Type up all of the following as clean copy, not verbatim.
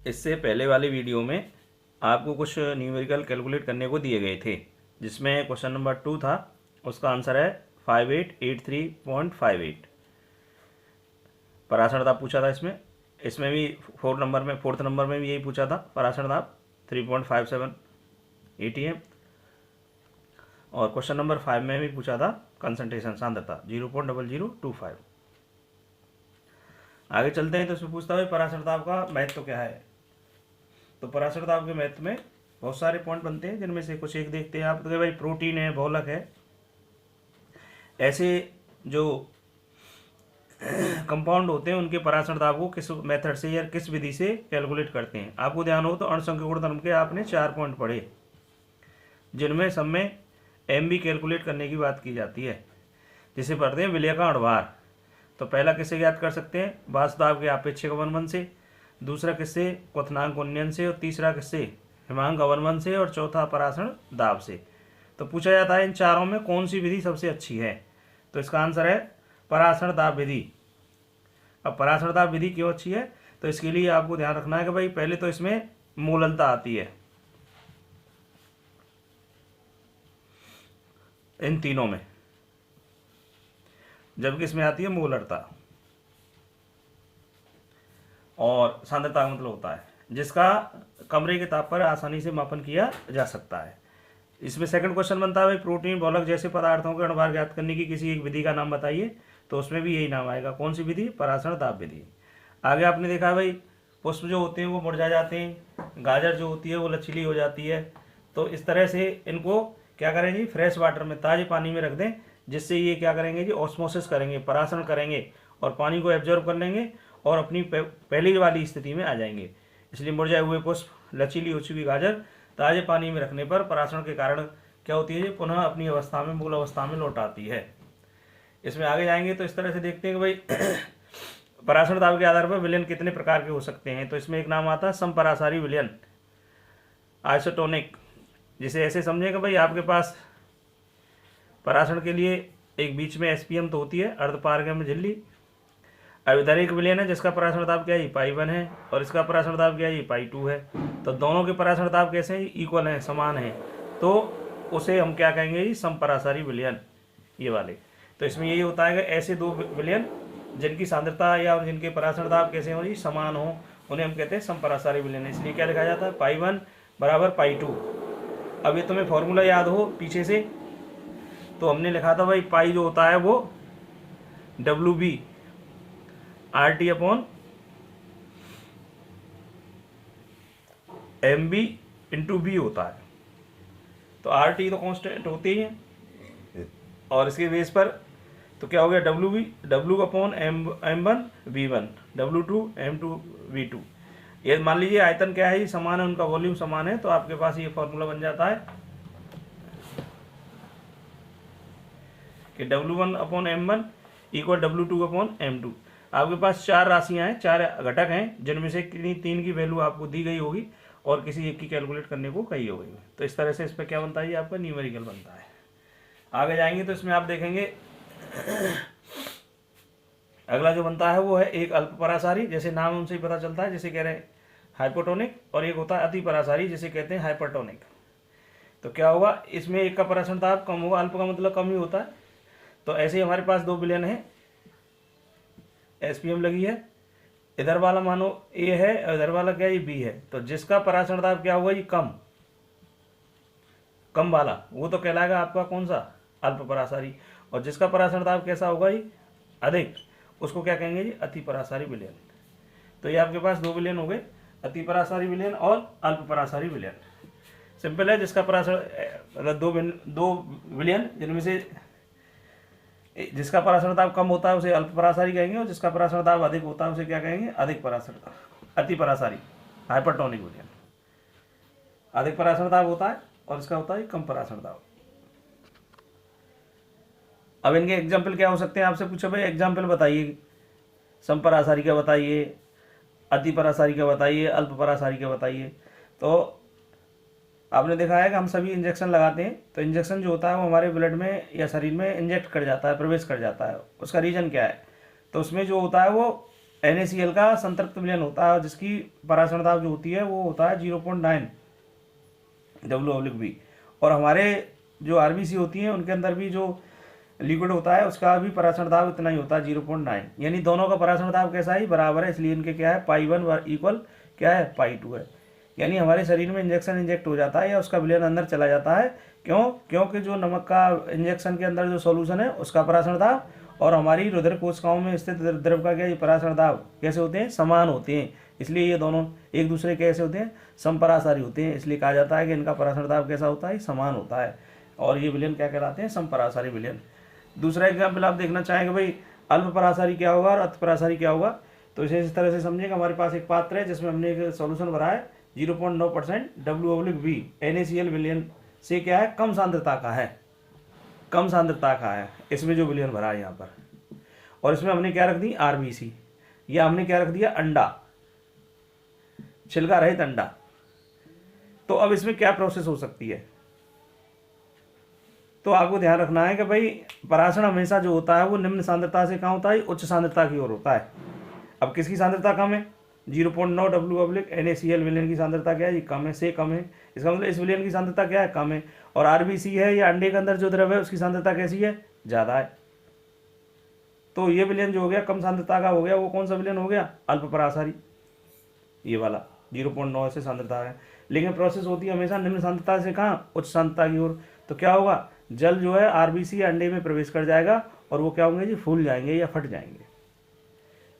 इससे पहले वाले वीडियो में आपको कुछ न्यूमेरिकल कैलकुलेट करने को दिए गए थे, जिसमें क्वेश्चन नंबर 2 था, उसका आंसर है 5883.58। पराशर दाब पूछा था इसमें इसमें भी फोर्थ नंबर में भी यही पूछा था, पराशर दाब 3.57 ATM। और क्वेश्चन नंबर 5 में भी पूछा था कंसंट्रेशन सांद्रता 0.0025। आगे चलते हैं तो इसमें पूछता है पराशर दाब का महत्व तो क्या है। तो पराशर दाब के महत्व में बहुत सारे पॉइंट बनते हैं, जिनमें से कुछ एक देखते हैं आप। तो भाई प्रोटीन है, बहुलक है, ऐसे जो कंपाउंड होते हैं उनके पराशर दाब को किस मेथड से या किस विधि से कैलकुलेट करते हैं। आपको ध्यान हो तो अणुसंख्यक गुणधर्म के आपने 4 पॉइंट पढ़े, जिनमें सब में एम भी कैलकुलेट करने की बात की जाती है, जिसे पढ़ते हैं विलय का अणुभार। तो पहला किससे ज्ञात कर सकते हैं, वाष्प के आपेक्षिक अवनमन से, दूसरा किससे क्वथनांक उन्नयन से, और तीसरा किससे हिमांक अवनमन से, और चौथा पराशर दाब से। तो पूछा जाता है इन चारों में कौन सी विधि सबसे अच्छी है। तो इसका आंसर है पराशर दाब विधि। अब पराशर दाब विधि क्यों अच्छी है, तो इसके लिए आपको ध्यान रखना है कि भाई पहले तो इसमें मूललता आती है इन तीनों में, जबकि इसमें आती है मोलरता। और सांद्रता का मतलब होता है जिसका कमरे के ताप पर आसानी से मापन किया जा सकता है। इसमें सेकंड क्वेश्चन बनता है भाई प्रोटीन बहुलक जैसे पदार्थों के अणुभार ज्ञात करने की किसी एक विधि का नाम बताइए। तो उसमें भी यही नाम आएगा, कौन सी विधि, पराशर दाब विधि। आगे आपने देखा भाई पुष्प जो होते हैं वो मुरझा जाते हैं, गाजर जो होती है वो लचीली हो जाती है। तो इस तरह से इनको क्या करें जी, फ्रेश वाटर में, ताजे पानी में रख दें, जिससे ये क्या करेंगे जी, ऑस्मोसिस करेंगे, परासरण करेंगे और पानी को एब्जॉर्ब कर लेंगे और अपनी पहली वाली स्थिति में आ जाएंगे। इसलिए मुरझाए हुए पुष्प, लचीली हो चुकी गाजर ताजे पानी में रखने पर परासरण के कारण क्या होती है, पुनः अपनी अवस्था में, मूल अवस्था में लौट आती है। इसमें आगे जाएंगे तो इस तरह से देखते हैं कि भाई पराशर दाब के आधार पर विलयन कितने प्रकार के हो सकते हैं। तो इसमें एक नाम आता है समपरासारी विलयन, आइसोटोनिक, जिसे ऐसे समझें कि भाई आपके पास पराशरण के लिए एक बीच में SPM तो होती है, अर्धपारगम्य झिल्ली। अब इधर एक विलयन है जिसका पराशर दाब क्या है, पाई 1 है, और इसका पराशर दाब क्या है, पाई 2 है। तो दोनों के पराशर दाब कैसे हैं, इक्वल हैं, समान हैं। तो उसे हम क्या कहेंगे जी, समपरासारी विलयन, ये वाले। तो इसमें यही होता है कि ऐसे दो विलयन जिनकी सांद्रता या जिनके पराशर दाब कैसे हो जी, समान हो, उन्हें हम कहते हैं समपरासारी विलयन। इसलिए क्या लिखा जाता है, पाई 1 बराबर पाई 2। अब ये तुम्हें फॉर्मूला याद हो पीछे से, तो हमने लिखा था भाई पाई जो होता है वो WB RT upon MB into B होता है। तो RT तो कांस्टेंट होती है, और इसके बेस पर तो क्या हो गया, W upon M1 V1, W2 M2 V2। ये मान लीजिए आयतन क्या है, समान है, उनका वॉल्यूम समान है, तो आपके पास ये फॉर्मूला बन जाता है कि W1 upon M1 equal W2 upon M2। आपके पास 4 राशियां हैं, 4 घटक हैं, जिनमें से तीन की वैल्यू आपको दी गई होगी और किसी एक की कैलकुलेट करने को कही होगी। तो इस तरह से इस पर क्या बनता है, ये आपका न्यूमेरिकल बनता है। आगे जाएंगे तो इसमें आप देखेंगे अगला जो बनता है वो है एक अल्प परासारी, जैसे नाम उनसे ही पता चलता है, जैसे कह रहे हैं हाइपोटोनिक, और एक होता है अति परासारी, जिसे कहते हैं हाइपरटोनिक। तो क्या होगा, इसमें एक का पराशर दाब कम होगा, अल्प का मतलब कम ही होता है। तो ऐसे ही हमारे पास 2 विलयन है, SPM लगी है, इधर वाला मानो A है और इधर वाला क्या, ये B है। तो जिसका पराशर दाब क्या होगा, ये कम वाला, वो तो कहलाएगा आपका कौन सा, अल्प परासारी। और जिसका पराशर दाब कैसा होगा, ये अधिक, उसको क्या कहेंगे जी, अति परासारी विलयन। तो ये आपके पास 2 विलयन हो गए, अति परासारी विलयन और अल्प परासारी विलयन। सिंपल है, जिसका पराशर मतलब दो विलयन जिनमें से जिसका पराशर दाब कम होता है उसे अल्प परासारी कहेंगे, और जिसका पराशर दाब अधिक होता है उसे क्या कहेंगे, अधिक पराशर दाब, अति परासारी, हाइपरटोनिक विलयन। अधिक पराशर दाब होता है और इसका होता है कम पराशर दाब। अब इनके एग्जाम्पल क्या हो सकते हैं, आपसे पूछा भाई एग्जाम्पल बताइए, समपरासारी का बताइए, अति परासारी का बताइए, अल्प परासारी का बताइए। तो आपने देखा है कि हम सभी इंजेक्शन लगाते हैं, तो इंजेक्शन जो होता है वो हमारे ब्लड में या शरीर में इंजेक्ट कर जाता है, प्रवेश कर जाता है। उसका रीज़न क्या है, तो उसमें जो होता है वो NaCl का संतृप्त विलयन होता है, जिसकी परासरण दाब जो होती है वो होता है 0.9 W/V। और हमारे जो RBC होती हैं उनके अंदर भी जो लिक्विड होता है उसका भी परासरण दाब इतना ही होता है 0.9, यानी दोनों का परासरण दाब कैसा ही बराबर है, इसलिए इनके क्या है π1 इक्वल क्या है π2 है। यानी हमारे शरीर में इंजेक्ट हो जाता है या उसका विलयन अंदर चला जाता है, क्योंकि जो नमक का इंजेक्शन के अंदर जो सॉल्यूशन है उसका परासरण दाब और हमारी रुधिर कोशिकाओं में स्थित द्रव का क्या ये परासरण दाब कैसे होते हैं, समान होते हैं। इसलिए ये दोनों एक दूसरे के कैसे होते हैं, समपरासारी होते हैं। इसलिए कहा जाता है कि इनका परासरण दाब कैसा होता है, समान होता है, और ये विलयन क्या कहलाते हैं, समपरासारी विलयन। दूसरा एग्जाम्पल आप देखना चाहेंगे भाई अल्प परासारी क्या होगा और अति परासारी क्या होगा। तो इसे इस तरह से समझेंगे, हमारे पास एक पात्र है जिसमें हमने एक सॉल्यूशन भरा है 0.9% W/V NaCl विलयन से क्या है, कम सांद्रता का है, कम सांद्रता का है इसमें जो विलयन भरा है यहाँ पर। और इसमें हमने क्या रख दी, RBC, या हमने क्या रख दिया, अंडा, छिलका रहित अंडा। तो अब इसमें क्या प्रोसेस हो सकती है, तो आपको ध्यान रखना है कि भाई परासरण हमेशा जो होता है वो निम्न सांद्रता से कहाँ होता है, उच्च सांद्रता की ओर होता है। अब किसकी सांद्रता कम है, 0.9 W/V NaCl विलयन की सांद्रता क्या है, ये कम है, से कम है। इसका मतलब इस विलयन की सांद्रता क्या है, कम है। और RBC है या अंडे के अंदर जो द्रव है उसकी सांद्रता कैसी है, ज़्यादा है। तो ये विलयन जो हो गया कम सांद्रता का हो गया, वो कौन सा विलयन हो गया, अल्प परासारी, ये वाला 0.9 से सांद्रता है। लेकिन प्रोसेस होती है हमेशा निम्न सांद्रता से कहाँ, उच्च सांद्रता की ओर। तो क्या होगा, जल जो है RBC अंडे में प्रवेश कर जाएगा और वो क्या होंगे जी, फूल जाएंगे या फट जाएंगे।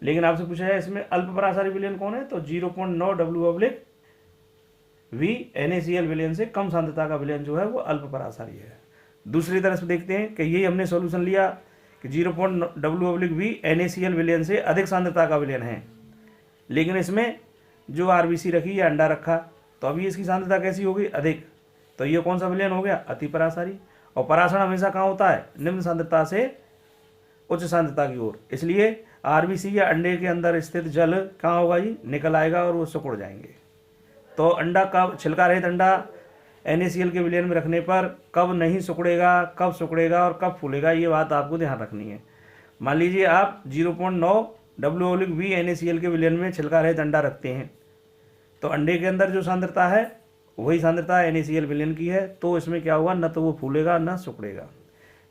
लेकिन आपसे पूछा है इसमें अल्प परासारी विलयन कौन है, तो 0.9 W/V NaCl विलयन से कम सांद्रता का विलयन जो है वो अल्प परासारी है। दूसरी तरफ से देखते हैं कि यही हमने सॉल्यूशन लिया कि 0.9 W/V NaCl विलयन से अधिक सांद्रता का विलयन है, लेकिन इसमें जो RBC रखी या अंडा रखा, तो अभी इसकी सांद्रता कैसी होगी, अधिक। तो ये कौन सा विलयन हो गया, अति परासारी। और परासरण हमेशा कहाँ होता है, निम्न सांद्रता से उच्च सांद्रता की ओर। इसलिए RBC या अंडे के अंदर स्थित जल कहाँ होगा जी, निकल आएगा और वो सिकुड़ जाएंगे। तो अंडा कब, छिलका रहित अंडा NaCl के विलयन में रखने पर कब नहीं सिकुड़ेगा, कब सिकुड़ेगा और कब फूलेगा, ये बात आपको ध्यान रखनी है। मान लीजिए आप 0.9 W/V NaCl के विलयन में छिलका रहित अंडा रखते हैं, तो अंडे के अंदर जो सांद्रता है वही सांद्रता NaCl विलयन की है, तो इसमें क्या होगा, न तो वो फूलेगा न सिकुड़ेगा।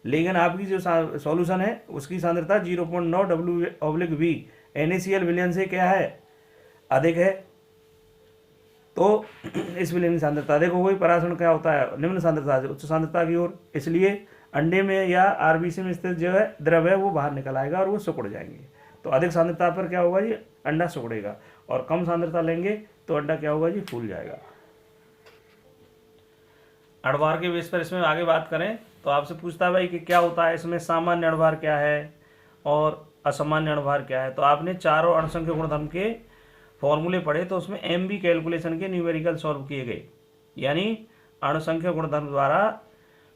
लेकिन आपकी जो सॉल्यूशन है उसकी सांद्रता 0.9 W/V NaCl विलयन से क्या है, अधिक है। तो इस विलयन की सांद्रता अधिक हो गई, परासरण क्या होता है, निम्न सांद्रता से उच्च सांद्रता की ओर। इसलिए अंडे में या RBC में स्थित जो है द्रव है वो बाहर निकल आएगा और वो सिकुड़ जाएंगे। तो अधिक सांद्रता पर क्या होगा जी, अंडा सिकुड़ेगा, और कम सांद्रता लेंगे तो अंडा क्या होगा जी, फूल जाएगा। अणुभार के बेस पर इसमें आगे बात करें तो आपसे पूछता है भाई कि क्या होता है इसमें, सामान्य अणुभार क्या है और असामान्य अणुभार क्या है। तो आपने चारों अणुसंख्यक गुणधर्म के फॉर्मूले पढ़े, तो उसमें MB कैलकुलेशन के न्यूमेरिकल सॉल्व किए गए, यानी अणुसंख्यक गुणधर्म द्वारा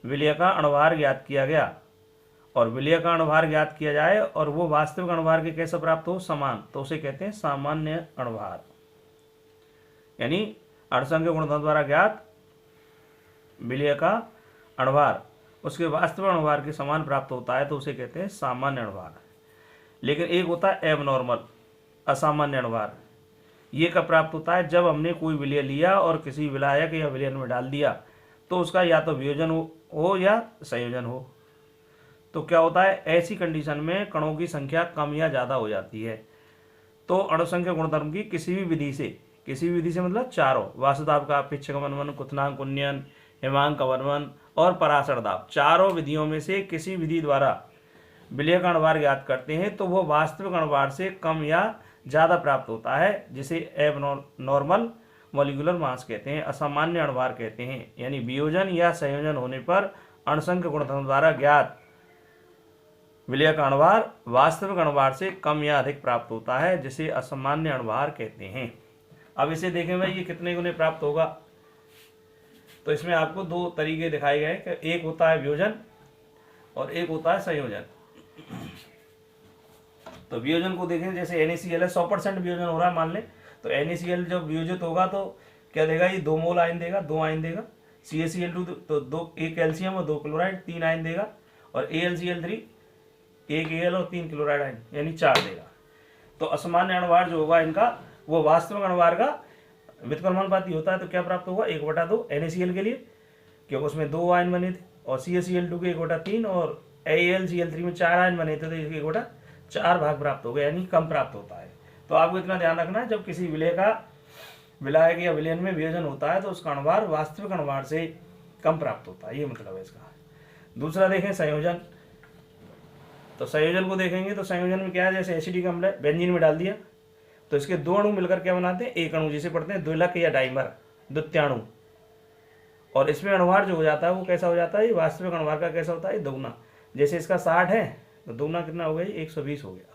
विलय का अणुभार ज्ञात किया गया। और विलय का अणुभार ज्ञात किया जाए और वो वास्तविक अणुभार के कैसे प्राप्त हो, समान, तो उसे कहते हैं सामान्य अणुभार। यानी अणुसंख्यक गुणधर्म द्वारा ज्ञात विलय का अणुभार उसके वास्तविक अणुभार के समान प्राप्त होता है, तो उसे कहते हैं सामान्य अणुभार। लेकिन एक होता है एबनॉर्मल, असामान्य अणुभार। ये कब प्राप्त होता है, जब हमने कोई विलय लिया और किसी विलायक या विलयन में डाल दिया, तो उसका या तो वियोजन हो या संयोजन हो। तो क्या होता है, ऐसी कंडीशन में कणों की संख्या कम या ज़्यादा हो जाती है। तो अणुसंख्यक गुणधर्म की किसी भी विधि से मतलब चारों, वासुदाब का अपेक्षक वनवन, क्वथनांक उन्नयन, हिमांक अवनमन और परासरण दाब, चारों विधियों में से किसी विधि द्वारा विलय का अणुभार ज्ञात करते हैं तो वो वास्तविक अणुभार से कम या ज़्यादा प्राप्त होता है, जिसे एबनॉर्मल मॉलिक्यूलर मास कहते हैं, असामान्य अणुभार कहते हैं। यानी वियोजन या संयोजन होने पर अणुसंख्यक गुणधर्म द्वारा ज्ञात विलय का अणुभार वास्तविक अणुभार से कम या अधिक प्राप्त होता है, जिसे असामान्य अणुभार कहते हैं। अब इसे देखें भाई, ये कितने गुने प्राप्त होगा। तो इसमें आपको दो तरीके दिखाए गए कि एक होता है वियोजन और एक होता है संयोजन। तो वियोजन को देखें, जैसे NaCl है, 100% वियोजन हो रहा है मान लें, तो NaCl जब वियोजित होगा तो क्या देगा, ये 2 मोल आयन देगा, 2 आयन देगा। CaCl2 तो 2, 1 कैल्शियम और 2 क्लोराइड, 3 आयन देगा। और AlCl3 1 Al और 3 क्लोराइड आयन, यानी 4 देगा। तो असामान्य अणुभार जो होगा इनका वो वास्तविक अणुभार का व्युत्क्रमानुपाती होता है। तो क्या प्राप्त होगा 1/2 NaCl के लिए, क्योंकि उसमें 2 आयन बने थे, और CaCl2 के 1/3 और AlCl3 में 4 आयन बने थे, तो इसके 1/4 भाग प्राप्त हो गए, यानी कम प्राप्त होता है। तो आपको इतना ध्यान रखना है, जब किसी विलय का विलायक या विलयन में वियोजन होता है तो उसका अणुभार वास्तविक अणुभार से कम प्राप्त होता है, ये मतलब है इसका। दूसरा देखें संयोजन। तो संयोजन को देखेंगे तो संयोजन में क्या है, जैसे एसिडिक अम्ल है, बेंजीन में डाल दिया तो इसके 2 अणु मिलकर क्या बनाते हैं, एक अणु, जिसे पढ़ते हैं द्विलक या डाइमर, द्वितीयाणु। और इसमें अणुभार जो हो जाता है वो कैसा हो जाता है, वास्तविक अणुभार का कैसा होता है, दोगुना। जैसे इसका 60 है तो दोगुना कितना हो गया, 120 हो गया।